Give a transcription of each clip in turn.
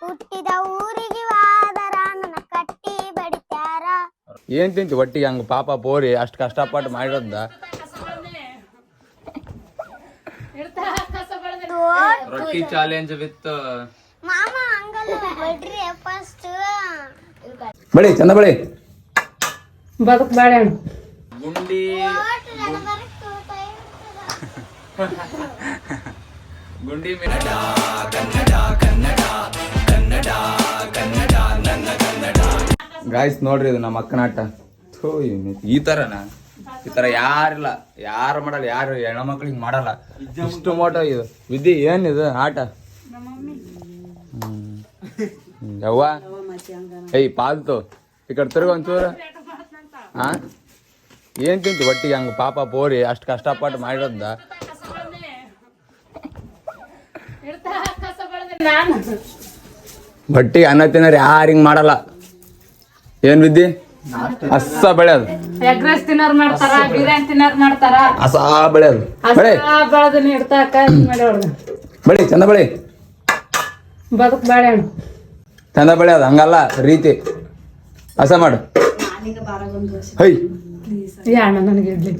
ಹುಟ್ಟಿದ ಊರಿಗೆ ವಾದರ ನನ್ನ ಕಟ್ಟಿ ಬಡಿತಾರ. ಏನ್ ತಿಂತಿ ಒಟ್ಟಿಗೆ ಹಂಗ ಪಾಪ ಪೋರಿ ಅಷ್ಟು ಕಷ್ಟಪಟ್ಟು ಮಾಡಿರೋದ. ರೊಟ್ಟಿ ಚಾಲೆಂಜ್ ವಿತ್ ಮಾಮ ಹಂಗಲ್ಲ ಬಡ್ರಿ ಫಸ್ಟ್ ಬಳಿ ಚಂದ ಬಳಿ ಬದುಕ್ ಬಾಳೆ ಗುಂಡಿ ಗುಂಡಿ ಗಾಯ್ಸ್ ನೋಡ್ರಿ ಇದು ನಮ್ಮ ಅಕ್ಕನ ಆಟ. ಈ ತರ ಯಾರಿಲ್ಲ, ಯಾರು ಮಾಡಲ್ಲ, ಯಾರು ಹೆಣ್ಮಕ್ಳಿಗೆ ಮಾಡಲ್ಲ. ಇಷ್ಟು ಮೋಟ ಇದು ವಿಧಿ ಏನಿದು ಆಟ. ಯವ್ವ ಏಯ್ ಪಾಲ್ತು ಈ ಕಡೆ ತಿರ್ಗ ಒಂಚೂರು. ಹಾ ಏನ್ ತಿಂತು ಒಟ್ಟಿಗೆ ಹಂಗ ಪಾಪ ಪೋರಿ ಅಷ್ಟು ಕಷ್ಟಪಟ್ಟು ಮಾಡಿರೋದ. ಬಟ್ಟಿ ಅನ್ನ ತಿನ್ನೋರು ಯಾರು ಹಿಂಗ್ ಮಾಡಲ್ಲ. ಏನ್ ಬಿದ್ದಿ ಹಸ ಬೆಳೆಯೋದು. ಎಗ್ ರೈಸ್ ತಿನ್ನೋರ್ ಮಾಡ್ತಾರ, ಬಿರಿಯಾನಿ ತಿನ್ನೋರ್ ಮಾಡ್ತಾರ. ಹಸ ಬೆಳೆಯೋದು ಬಳಿ ಚಂದ ಬಳಿ ಬದುಕ್ ಬಾಳೆ ಚಂದ ಬೆಳೆಯೋದು ಹಂಗಲ್ಲ ರೀತಿ. ಹಸ ಮಾಡು ಹೈ ಯಾಣ ನನಗೆ ಇಡ್ಲಿ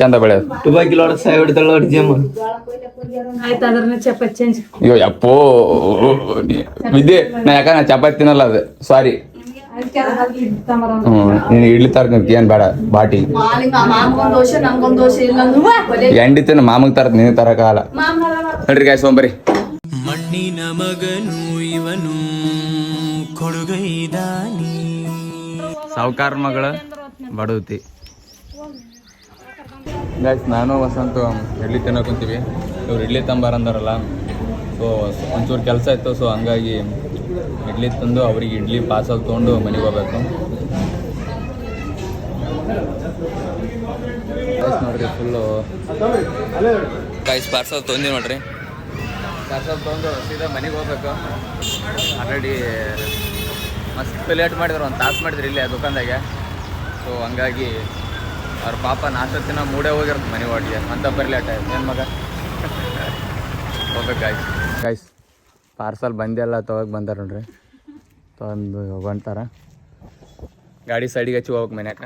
ಚಂದ ಬೆಳೆಯೋದು. ಆಯ್ತು ಅದ್ರ ಚಪಾತಿ ಚೇಂಜ್. ಅಯ್ಯೋ ಯಪ್ಪೋ ವಿದ್ಯೆ ನಾ ಯಾಕಂದ್ರೆ ಚಪಾತಿ ತಿನ್ನಲ್ಲ ಅದು ಸಾರಿ. ನೀನು ಇಡ್ಲಿ ತರ್ತೀನಿ ಏನ್ ಬೇಡ ಬಾಟಿ ಎಂಡಿ ತಿನ್ನ ಮಾಮಗ್ ತರತ್ ನೀನು ತರಕಾಲ ನೋಡ್ರಿ ಗಾಯ್ಸ್ ಸೋಂಬರಿ. ಮಣ್ಣಿನ ಮಗನು ಇವನು ಕೊಡುಗೈದಾನಿ ಸಾವುಕಾರ ಮಗಳ ಬಡವತಿ. ಗಾಯ್ಸ್ ನಾನು ವಸಂತ ಇಡ್ಲಿ ತಿನ್ನೋಕೆ ಕುಂತೀವಿ. ಇವ್ರು ಇಡ್ಲಿ ತಂಬಾರಂದಾರಲ್ಲ, ಸೊ ಒಂಚೂರು ಕೆಲಸ ಇತ್ತು. ಸೊ ಹಂಗಾಗಿ ಇಡ್ಲಿ ತಂದು ಅವ್ರಿಗೆ ಇಡ್ಲಿ ಪಾರ್ಸಲ್ ತೊಗೊಂಡು ಮನೆಗೆ ಹೋಗ್ಬೇಕು. ನೋಡ್ರಿ ಫುಲ್ಲು ಗಾಯ್ಸ್ ಪಾರ್ಸಲ್ ತೊಂದಿ ನೋಡ್ರಿ. ಪಾರ್ಸಲ್ ತೊಗೊಂಡು ಸೀದಾ ಮನೆಗೆ ಹೋಗ್ಬೇಕು. ಆಲ್ರೆಡಿ ಮಸ್ತ್ ಲೇಟ್ ಮಾಡಿದ್ರು, ಒಂದು ತಾಸು ಮಾಡಿದ್ರು ಇಲ್ಲೇ ದುಕಾನ್ದಾಗೆ. ಸೊ ಹಂಗಾಗಿ ಅವ್ರ ಪಾಪ ನಾಷ್ಟ ತಿನ್ನೋ ಮೂಡೇ ಹೋಗಿರುತ್ತೆ ಮನೆ ಒಟ್ಟಿಗೆ ಅಂತ ಬರೀ ಲೇಟ್ ಆಯ್ತು. ಏನು ಮಗ ಹೋಗ್ಬೇಕು ಗಾಯ್ಸ್ ಪಾರ್ಸಲ್ ಬಂದೆಲ್ಲ ತೊಗೋಕೆ ಬಂದಾರ ನೋಡ್ರಿ. ತೊಗೊಂಡು ಹೊಂಟಾರ. ಗಾಡಿ ಸೈಡಿಗೆ ಹಚ್ಚಿ ಹೋಗ್ಬೇಕು ಮನ್ಯಾಕ.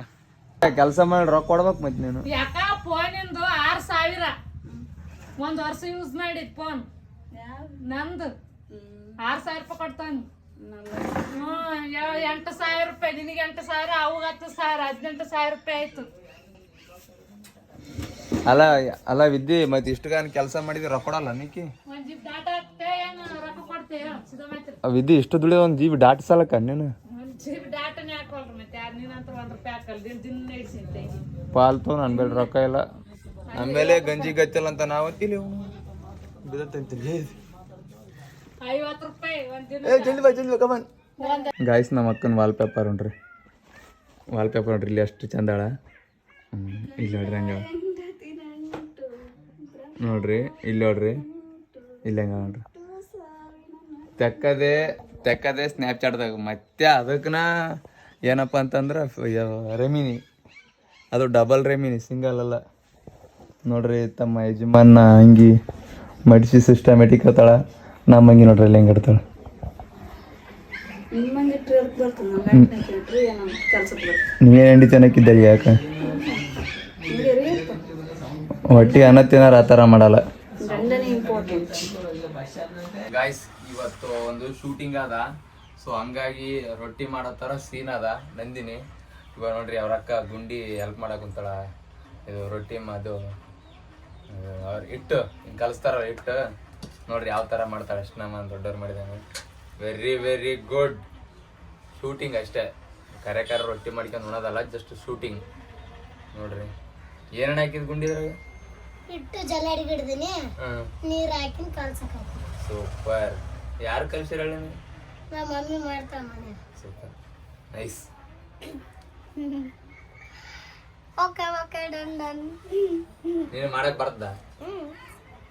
ಕೆಲಸ ಮಾಡಿ ರೊಕ್ಕ ಕೊಡ್ಬೇಕು ಮತ್ತೆ ನೀನು. ಯಾಕ ಫೋನಿಂದು 6000 ಒಂದ್ ವರ್ಷ ಯೂಸ್ ಮಾಡಿದ್ ಫೋನ್ ನಂದು 6000 ರೂಪಾಯಿ ಕೊಡ್ತಾನೆ. 8000 ರೂಪಾಯಿ ನಿನಗೆ 8000, ಅವಾಗ 10000, 18000 ರೂಪಾಯಿ ಆಯ್ತು. ಅಲ್ಲ ಅಲ್ಲ ವಿದ್ಯೆ ಮತ್ತೆ ಇಷ್ಟಗಾನ ಕೆಲಸ ಮಾಡಿದ್ರೆ ರೊಕ್ಕ ಕೊಡಲ್ಲ ನೀಕಿ. ಒಂದ್ ಜಿಬ್ ಡಾಟಾ ಹಾಕ್ತೆ ಏನು ರೊಕ್ಕ ಕೊಡ್ತೇವೆ ಸಿದಾ ಮಾತ್ರ. ವಿದ್ಯೆ ಇಷ್ಟು ದುಡಿಯೋ ಒಂದು ಜೀಬಿ ಡಾಟ್ ಸಾಲಕ್ಕ ನೀನು. ಒಂದ್ ಜಿಬ್ ಡಾಟಾನೇ ಹಾಕೋಲ್ರಿ ಮತ್ತೆ ಯಾರು ನೀನಂತ 1 ರೂಪಾಯಿ ಹಾಕಲ್ಲ. ದಿನ ಇಡ್ಸಿದ್ದೆ ಪಾಲ್ತು ನನ್ನ ಮೇಲೆ ರೊಕ್ಕ ಇಲ್ಲ, ನನ್ನ ಮೇಲೆ ಗಂಜಿ ಗಚ್ಚಲ್ಲ ಅಂತ ನಾವಂತಿಲ್ಲ. ಬಿಡತ್ತಂತಿಲ್ಲ 50 ರೂಪಾಯಿ ಒಂದ್ ದಿನ. ಗಾಯ್ಸ್ ನಮ್ಮ ಅಕ್ಕನ ವಾಲ್ಪೇಪರ್ ನೋಡ್ರಿ. ವಾಲ್ಪೇಪರ್ ನೋಡ್ರಿ ಇಲ್ಲಿ ಅಷ್ಟು ಚಂದಾಳ. ಇಲ್ಲಿ ನೋಡ್ರಿ ಹಂಗ ನೋಡ್ರಿ, ಇಲ್ಲಿ ನೋಡ್ರಿ, ಇಲ್ಲಿ ಹಂಗ ನೋಡ್ರಿ. ತೆಕ್ಕದೆ ಸ್ನ್ಯಾಪ್ಚಾಟ್ದಾಗ. ಮತ್ತೆ ಅದಕ್ಕನ ಏನಪ್ಪ ಅಂತಂದ್ರೆ ರೆಮಿನಿ, ಅದು ಡಬಲ್ ರೆಮಿನಿ, ಸಿಂಗಲ್ ಅಲ್ಲ ನೋಡ್ರಿ. ತಮ್ಮ ಯಜಮಾನ ಅಂಗಿ ಮಡಿಸಿ ಸಿಸ್ಟಮೆಟಿಕ್ ಅತ್ತಾಳ. ನಮ್ಮ ಅಂಗಿ ನೋಡ್ರಿ ಅಲ್ಲಿ ಹೆಂಗೆ ಇಡ್ತಾಳೆ. ನೀವೇನು ಎಂಡಿ ಚೆನ್ನಾಗಿದ್ದೀರಿ ಯಾಕೆ ಹೊಟ್ಟಿ ಅನ್ನ ತಿನ್ನಾರ ಆ ಥರ ಮಾಡಲ್ಲ. ಗಾಯ್ಸ್ ಇವತ್ತು ಒಂದು ಶೂಟಿಂಗ್ ಅದ. ಸೊ ಹಂಗಾಗಿ ರೊಟ್ಟಿ ಮಾಡೋ ಥರ ಸೀನ್ ಅದ. ನಂದಿನಿ ಇವಾಗ ನೋಡ್ರಿ ಅವ್ರ ಅಕ್ಕ ಗುಂಡಿ ಹೆಲ್ಪ್ ಮಾಡಕ್ಕೆ ಕುಂತಾಳ. ಇದು ರೊಟ್ಟಿ ಅದು ಅವ್ರು ಇಟ್ಟು ಹಿಂಗೆ ಕಲಿಸ್ತಾರ ಇಟ್ಟು ನೋಡ್ರಿ ಯಾವ ಥರ ಮಾಡ್ತಾಳೆ. ಅಷ್ಟು ನಮ್ಮ ದೊಡ್ಡವ್ರು ಮಾಡಿದ್ದಾನೆ. Very very good. ಶೂಟಿಂಗ್ ಅಷ್ಟೇ, ಕರೆ ರೊಟ್ಟಿ ಮಾಡ್ಕೊಂಡು ಉಣೋದಲ್ಲ, ಜಸ್ಟ್ ಶೂಟಿಂಗ್ ನೋಡ್ರಿ. ಏನೇನು ಹಾಕಿದ್ ಗುಂಡಿದ್ರಾಗ ಇಟ್ಟು ಜಲ್ಲಾಡಿ ಗಿಡ್ದೀನಿ, ನೀರು ಹಾಕಿ ಕಲ್ಸಕ. ಸೂಪರ್. ಯಾರು ಕಲ್ಸಿರ ಹೇಳಿ? ನಮ್ಮ ಮಮ್ಮಿ ಮಾಡ್ತಾಳ ಮನೆ. Super nice. Okay okay done done. ನೀನು ಮಾಡಕ್ ಬರ್ತದ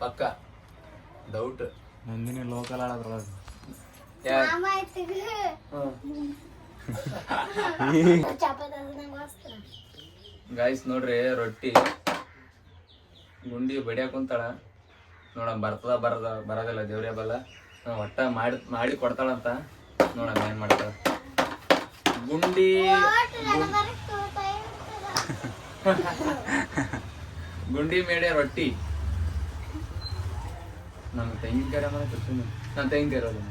ಪಕ್ಕ ಡೌಟ್. ನಂದಿನಿ ಲೋಕಲ್ ಆಡೋದ್ರೊಳಗ ಗಾಯ್ಸ್ ನೋಡ್ರಿ ರೊಟ್ಟಿ ಗುಂಡಿ ಬಡಿಯಾಕ ಕುಂತಾಳ. ನೋಡೋಣ ಬರೋದಿಲ್ಲ ದೇವ್ರೇ ಬಲ್ಲ ಒಟ್ಟ ಮಾಡಿ ಕೊಡ್ತಾಳಂತ ನೋಡೋಣ ಏನ್ ಮಾಡ್ತಾಳ. ಗುಂಡಿ ಗುಂಡಿ ಮೇಡೆ ರೊಟ್ಟಿ ನಮ್ಮ ತೆಂಗಿನಕಾಯಿ ಮನೆ ಕೊಡ್ತೀನಿ. ನಾನು ತೆಂಗಿನಕಾಯಿ ಇರೋದು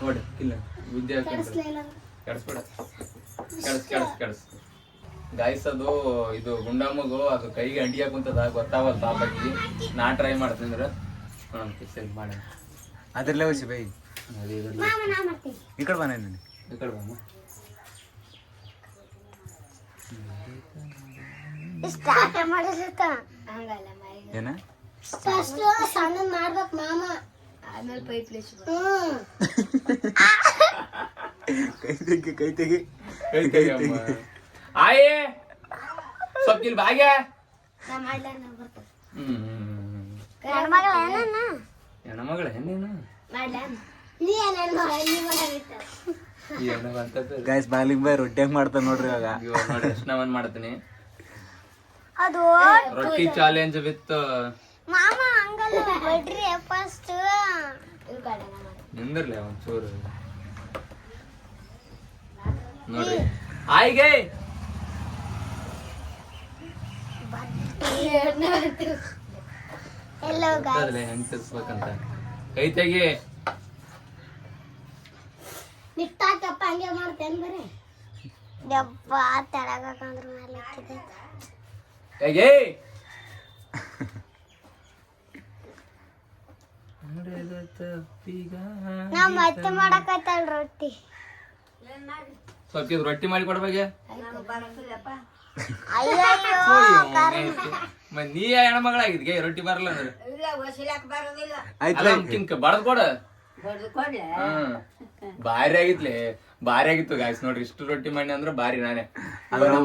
ನೋಡಿ ಇಲ್ಲ ವಿದ್ಯಾ ಕೆಡ್ಸ್ಬೇಡ ಕೆಡ್ಸ್ ಗಾಯ್ಸ್. ಅದು ಇದು ಗುಂಡಮ್ಮಗು ಅದು ಕೈಗೆ ಅಂಟಿಗೆ ಕುಂತದ ಗೊತ್ತಾವಲ್ಲ ಪಾಪಕ್ಕೆ. ನಾ ಟ್ರೈ ಮಾಡ್ತೀನಿ ಅಂದ್ರೆ ನೋಡೋಣ ಕಿಸೆಲ್ ಮಾಡಿ ಅದ್ರಲ್ಲೇ ಹೋಗಿ ಬೈ ಈ ಕಡೆ ಬನ್ನಿ ಈ ಕಡೆ ಬಮ್ಮ. ಸ್ಟಾರ್ಟ್ ಮಾಡಿರ್ತ ಏನ ಫಸ್ಟ್ ಸಣ್ಣ ಮಾಡ್ಬೇಕು ಮಾಮ, ಆಮೇಲೆ ಪೈಪ್ ಕೈ ತೆಗಿ ಆಯೇ ಸ್ವಲ್ಪ ಇಲ್ಲಿ ಭಾಗ್ಯ. ನಾ ಮಾಡ್ಲ ನಾ ಬರ್ತೀನಿ. ಹೆಣ್ಮಗಳ ಹೆಣ್ಣೇನು ನೀ ನನ್ನ ಮಗ ಗೈಸ್ ಬಾಲಿಂಗ್ ಬಾಯ್ ರೊಟ್ಟಿ ಹೆಂಗ್ ಮಾಡ್ತಾನ ನೋಡ್ರಿ ಇವಾಗ. ನೋಡಿ ಎಷ್ಟು ನಾವನ್ ಮಾಡ್ತೀನಿ. ಅದು ರೊಟ್ಟಿ ಚಾಲೆಂಜ್ ವಿತ್ ಮಾಮ ಹಂಗಲ್ಲ ಬಿಡ್ರಿ ಫಸ್ಟ್ ನಿಂದಿರ್ಲಿ ಒಂಚೂರು ನೋಡ್ರಿ. ಆಯ್ಗೆ ಎಲ್ಲೋ ಹೆಂಗ್ ತಿರ್ಸ್ಬೇಕಂತ ಕೈ ತೆಗಿ. ನಿಟ್ಟಾಕಪ್ಪ ಹಂಗೆ ಮಾಡ್ತೇನೆ ಬರೀ ಯಪ್ಪ ತೆಳಗಂದ್ರ ಮೇಲೆ ಹೇಗೆ ನಾ ಮತ್ತೆ ಮಾಡಕತ್ತಲ್ ರೊಟ್ಟಿ. ಸ್ವಲ್ಪ ಇದು ರೊಟ್ಟಿ ಮಾಡಿ ಕೊಡ್ಬೇಕೆ. ಅಯ್ಯೋ ನೀ ಹೆಣ್ಮಗಳಾಗಿದ್ಗೆ ರೊಟ್ಟಿ ಬರಲ್ಲ ಅಂದ್ರೆ ಬಡದ್ ಕೊಡ. ಭಾರಿ ಆಗಿತ್ಲೆ ಭಾರಿ ಆಗಿತ್ತು ಗಾಯ್ಸ್. ನೋಡ್ರಿ ಇಷ್ಟು ರೊಟ್ಟಿ ಮಾಡಿ ಅಂದ್ರೆ ಭಾರಿ. ನಾನೇ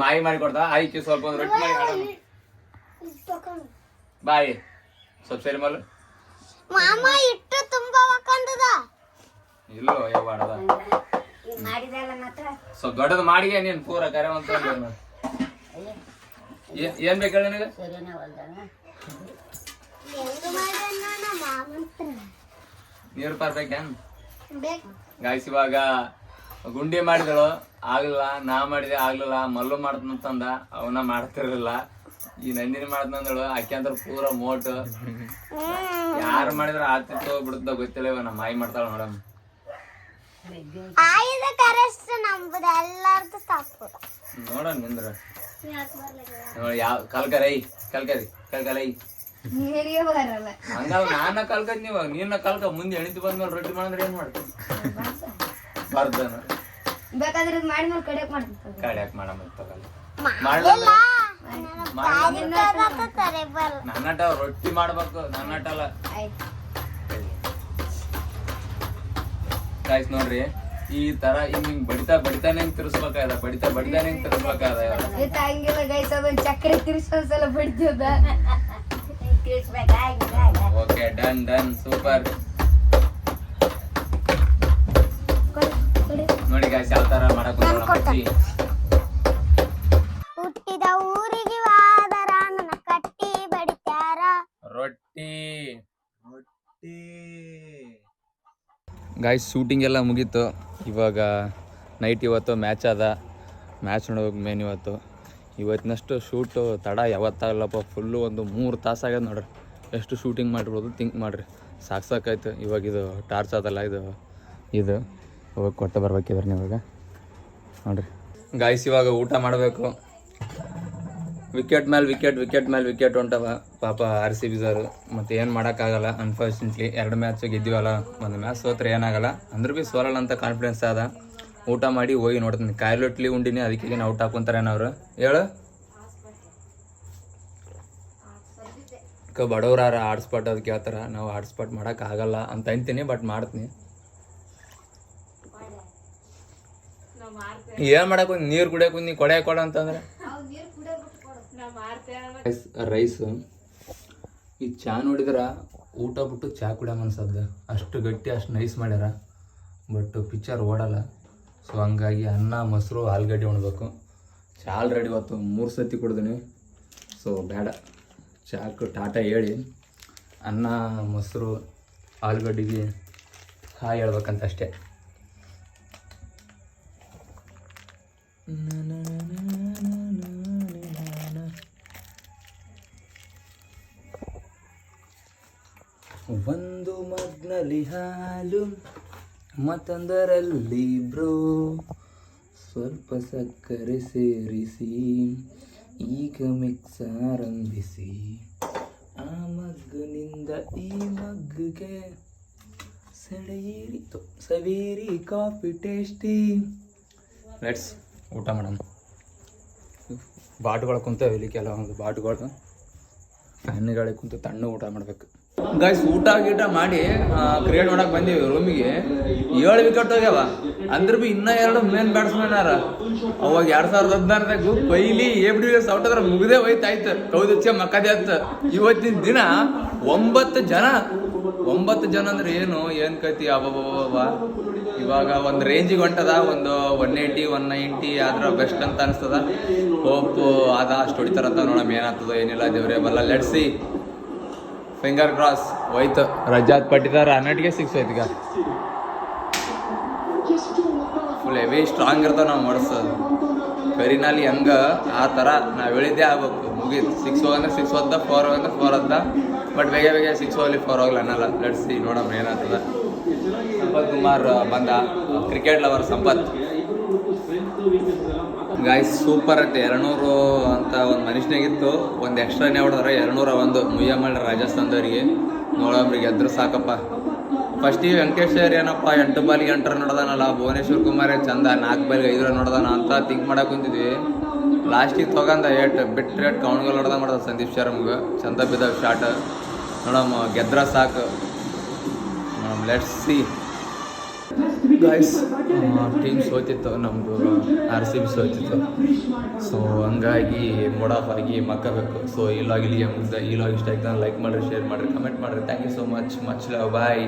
ಮಾಯಿ ಮಾಡಿ ಕೊಡ್ತಾ ಆಯ್ಕೆ ಸ್ವಲ್ಪ ಒಂದು ರೊಟ್ಟಿ ಮಾಡಿ ಬಾಯಿ ಸ್ವಲ್ಪ ಸರಿ ಮಲ್ ಮಾಮ ಇಟ್ಟು ತುಂಬೋಕಂದದ ಇಲ್ಲೋ ಯಾವ ಅಡದ ಸ್ವಲ್ಪ ದೊಡ್ಡದು ಮಾಡಿಗೆ ನೀನ್ ಪೂರ ಕರೆ ಅಂತ ಏನ್ ಬೇಕು ಹೇಳಿ ನನಗೆ. ನೀರು ಪಾರ್ಬೇಕೇನ್ ಗಾಯ್ಸ್. ಇವಾಗ ಗುಂಡಿ ಮಾಡಿದಳು ಆಗ್ಲಿಲ್ಲ, ನಾ ಮಾಡಿದೆ ಆಗ್ಲಿಲ್ಲ, ಮಲ್ಲು ಮಾಡ್ತಂತಂದ ಅವನ ಮಾಡ್ತಿರ್ಲಿಲ್ಲ. ಈ ನಂದಿನಿ ಮಾಡ್ತಂದಳು ಆಕೆ ಅಂತ ಪೂರ ಮೋಟ್. ಯಾರು ಮಾಡಿದ್ರ ಆತಿತ್ತು ಬಿಡುತ್ತ ಗೊತ್ತಿಲ್ಲ. ಇವ ನಮ್ಮ ಮಾಯಿ ಮಾಡ್ತಾಳ ಮೇಡಮ್. ನೋಡ ನಿಂದ್ರ ಯಾವ ಕಲ್ಕರೈ ಕಲ್ಕಲೈ ಹಂಗಲ್ಲ. ನಾನ ಕಲ್ಕದ್ ನೀನ ಕಲ್ಕ ಮುಂದೆ ಎಣಿತಿ ಬಂದ್ಮೇಲೆ ರೊಟ್ಟಿ ಮಾಡಿದ್ರೆ ಏನ್ ಮಾಡ್ತೀನಿ ಬರ್ದನ ಬೇಕಾದ್ರೆ ಮಾಡಿದ್ಮೇಲೆ ಕಡಿಯಾಕ್ ಮಾಡ್ತೀನಿ. ಕಡಿಯಾಕ್ ನನ್ನಟ ರೊಟ್ಟಿ ಮಾಡ್ಬೇಕು. ನನ್ನಟಲ್ಲ ಗಾಯ್ಸ್ ನೋಡ್ರಿ ಈ ತರ ಹಿಂಗ್ ಬಡಿತಾನೆ ತಿರ್ಸ್ಬೇಕಾದ. ಬಡಿತಾನೆ ತಿರ್ಸ್ಬೇಕಾದ. ಚಕ್ರೆ ತಿರ್ಸೋದ್ಸಲ ಬಡಿದ. Okay done super. ನೋಡಿ ಗಾಯ್ಸ್ ಯಾವ ತರ ಮಾಡಕ್ ಹುಟ್ಟಿದ ಊರಿಗೆ ವಾದರ ನನ್ನ ಕಟ್ಟಿ ಬಡಿತಾರ ರೊಟ್ಟಿ. ಗಾಯ್ಸ್ ಶೂಟಿಂಗ್ ಎಲ್ಲ ಮುಗೀತು. ಇವಾಗ ನೈಟ್ ಇವತ್ತು ಮ್ಯಾಚ್ ಅದ. ಮ್ಯಾಚ್ ನೋಡೋಕೆ ಮೇನ್ ಇವತ್ತಿನಷ್ಟು ಶೂಟು ತಡ ಯಾವತ್ತಾಗಲ್ಲಪ್ಪ. ಫುಲ್ಲು ಒಂದು 3 ತಾಸು ಆಗ್ಯದ ನೋಡ್ರಿ. ಎಷ್ಟು ಶೂಟಿಂಗ್ ಮಾಡಿರ್ಬೋದು ಥಿಂಕ್ ಮಾಡಿರಿ. ಸಾಕಾಯ್ತು. ಇವಾಗ ಇದು ಟಾರ್ಚ್ ಅದಲ್ಲ ಇದು ಇವಾಗ ಕೊಟ್ಟು ಬರ್ಬೇಕಿದ್ರೆ ಇವಾಗ ನೋಡ್ರಿ ಗಾಯ್ಸ್. ಇವಾಗ ಊಟ ಮಾಡಬೇಕು. ವಿಕೆಟ್ ಮೇಲೆ ವಿಕೆಟ್ ಹೊಂಟವ ಪಾಪ RCB ಮತ್ತು ಏನು ಮಾಡೋಕ್ಕಾಗಲ್ಲ. ಅನ್ಫಾರ್ಚುನೇಟ್ಲಿ 2 ಮ್ಯಾಚ್ ಗೆದ್ದೀವಲ್ಲ. ಒಂದು ಮ್ಯಾಚ್ ಸೋತ್ರೆ ಏನಾಗಲ್ಲ. ಅಂದ್ರೂ ಭೀ ಸೋಲಲ್ಲ ಅಂತ ಕಾನ್ಫಿಡೆನ್ಸ್ ಅದ. ಊಟ ಮಾಡಿ ಹೋಗಿ ನೋಡ್ತೀನಿ. ಕಾಯಿಲೊಟ್ಲಿ ಉಂಡಿನಿ ಅದಕ್ಕೆ ಔಟ್ ಹಾಕೊಂತಾರೇನ ಅವ್ರು ಹೇಳು. ಬಡವ್ರಾರ ಹಾಟ್ಸ್ಪಾಟ್ ಅದು ಕೇಳ್ತಾರ. ನಾವು ಹಾಟ್ಸ್ಪಾಟ್ ಮಾಡೋಕ್ಕಾಗಲ್ಲ ಅಂತ ಅಂತೀನಿ. ಬಟ್ ಮಾಡ್ತೀನಿ. ಏನು ಮಾಡಕ್ಕೆ ನೀರು ಕುಡಿಯೋಕೆ ನೀ ಕೊಡ ಅಂತಂದ್ರೆ ರೈಸು ಈ ಚಾ ನೋಡಿದ್ರೆ ಊಟ ಬಿಟ್ಟು ಚಾ ಕುಡಿಯೋ ಮನ್ಸದ. ಅಷ್ಟು ಗಟ್ಟಿ ಅಷ್ಟು ನೈಸ್ ಮಾಡ್ಯಾರ. But picture ಓಡಲ್ಲ. ಸೊ ಹಂಗಾಗಿ ಅನ್ನ ಮೊಸರು ಆಲೂಗಡ್ಡೆ ಉಣ್ಬೇಕು. ಚಾ ಆಲ್ರೆಡಿ ಇವತ್ತು 3 ಸತಿ ಕುಡ್ದೀನಿ. ಸೊ ಬೇಡ ಚಾಕು ಟಾಟಾ ಹೇಳಿ ಅನ್ನ ಮೊಸರು ಆಲೂಗಡ್ಡೆಗೆ ಹಾಯ್ ಹೇಳ್ಬೇಕಂತ ಅಷ್ಟೇ. ಒಂದು ಮಗ್ನಲ್ಲಿ ಹಾಲು ಮತ್ತೊಂದರಲ್ಲಿ ಬ್ರೋ ಸ್ವಲ್ಪ ಸಕ್ಕರೆ ಸೇರಿಸಿ ಈಗ ಮಿಕ್ಸ್ ಆರಂಭಿಸಿ ಆ ಮಗ್ಗಿನಿಂದ ಈ ಮಗ್ಗಿಗೆ ಸೆಳೆಯಿರಿ ಸವೇರಿ ಕಾಫಿ ಟೇಸ್ಟಿ. ಲೆಟ್ಸ್ ಊಟ ಮಾಡೋಣ. ಬಾಟುಗಳು ಕುಂತವೆ ಇಲ್ಲಿ ಕೆಲವೊಂದು ಬಾಟುಗಳು ಫ್ಯಾನ್ಗಳಿಗೆ ಕುಂತು ತಣ್ಣ ಊಟ ಮಾಡ್ಬೇಕು. ಗೈಸ್ ಊಟ ಗೀಟ ಮಾಡಿ ಕ್ರಿಕೆಟ್ ನೋಡಕ್ ಬಂದೀವಿ ರೂಮಿಗೆ. 7 ವಿಕೆಟ್ ಹೋಗ್ಯಾವ ಅಂದ್ರೆ ಬಿ ಇನ್ನೂ 2 ಮೇನ್ ಬ್ಯಾಟ್ಸ್ಮನ್ ಆರ. ಅವಾಗ 2016ದಾಗ ಕೊಹ್ಲಿ ABDS ಔಟ್ ಆದ್ರೆ ಮುಗ್ದೇ ಹೋಯ್ತಾಯ್ತು, ಕೌದಚ್ಚೆ ಮಕ್ಕದೇ ಆಯ್ತು. ಇವತ್ತಿನ ದಿನ 9 ಜನ ಅಂದ್ರೆ ಏನು ಕತಿ ಅಬ್ಬಬ್ಬ. ಇವಾಗ ಒಂದು ರೇಂಜಿಗೆ ಹೊಂಟದ, ಒಂದು 180 190 ಆದ್ರೆ ಬೆಸ್ಟ್ ಅಂತ ಅನಿಸ್ತದ. ಹೋಪ್ ಅದ ಅಷ್ಟು ಹೊಡಿತಾರಂತ ನೋಡಮ್ ಏನಾಗ್ತದೋ ಏನಿಲ್ಲ ದೇವ್ರೆ ಬಲ್ಲ. Let's see, finger cross. ಹೋಯ್ತು ರಜಾತ್ ಪಟ್ಟಿದಾರ 100ಗೆ 6 ಹೋಯ್ತು. ಈಗ ಫುಲ್ ಹೆವಿ ಸ್ಟ್ರಾಂಗ್ ಇರ್ತಾವ ನಾವು ಮಾಡಿಸೋದು. ಕರಿನಾಲಿ ಹಂಗ ಆ ಥರ ನಾವು ಹೇಳಿದ್ದೇ ಆಗ್ಬೇಕು. ಮುಗೀತು 6 ಹೋಗಂದ್ರೆ 6 ಹೋದ, 4 ಹೋಗಂದ್ರೆ 4 ಹೋದ. ಬಟ್ ಬೇಗ 6 ಹೋಗ್ಲಿ 4 ಹೋಗ್ಲಿ ಅನ್ನಲ್ಲ. ಲೆಟ್ಸ್ ಸಿ ನೋಡಮ್ ಏನಾಗ್ತದ. ಸಂಪತ್ ಕುಮಾರ್ ಬಂದ, cricket lover Sampath. Guys super ಐತೆ. 200 ಅಂತ ಒಂದು ಮನುಷ್ಯನಾಗಿತ್ತು, ಒಂದು ಎಕ್ಸ್ಟ್ರಾನೇ ಹೊಡೆದ್ರೆ 201 ಮುಯ್ಯ ಮಾಡಿ ರಾಜಸ್ಥಾನದವರಿಗೆ. ನೋಡೋಬ್ರಿಗೆ ಎದ್ರು ಸಾಕಪ್ಪ. ಫಸ್ಟಿಗೆ ವೆಂಕಟೇಶ್ ಏನಪ್ಪ 8 ಬಾಲ್ಗೆ 8 ರನ್ ನೋಡ್ದಾನಲ್ಲ, ಭುವನೇಶ್ವರ್ ಕುಮಾರ್ ಚಂದ 4 ಬಾಲ್ಗೆ 5 ರನ್ ನೋಡ್ದಾನ ಅಂತ ಥಿಂಕ್ ಮಾಡಕ್ಕೆ ಕುಂತಿದ್ವಿ. ಲಾಸ್ಟಿಗೆ ತೊಗೊಂಡ ಬಿಟ್ಟು ಕೌಣ್ಗಳು ಹೊಡೆದ ಮಾಡ್ದ ಸಂದೀಪ್ ಶರ್ಮ್ಗೆ. ಚಂದ ಬಿದ್ದ ಶಾಟ್. ನೋಡಮ್ಮ ಗೆದ್ರ ಸಾಕು. ನೋಡಮ್ ಲೆಟ್ಸ್ ಸಿ. ಗಾಯ್ಸ್ ಟೀಮ್ ಸೋತಿತ್ತು, ನಮ್ಮದು RCB ಸೋತಿತ್ತು. ಸೊ ಹಂಗಾಗಿ ಮೂಡ್ ಆಫ್ ಆಗಿ ಮಕ್ಕಬೇಕು. ಸೊ ಈ ಲಾಗ್ ಇಲ್ಲಿಗೆ ಮುಗ್ದ. ಈ ಲಾಗ್ ಇಷ್ಟ ಆಯ್ತು ಲೈಕ್ ಮಾಡಿರಿ, ಶೇರ್ ಮಾಡಿರಿ, ಕಮೆಂಟ್ ಮಾಡಿರಿ. Thank you so much love. Bye.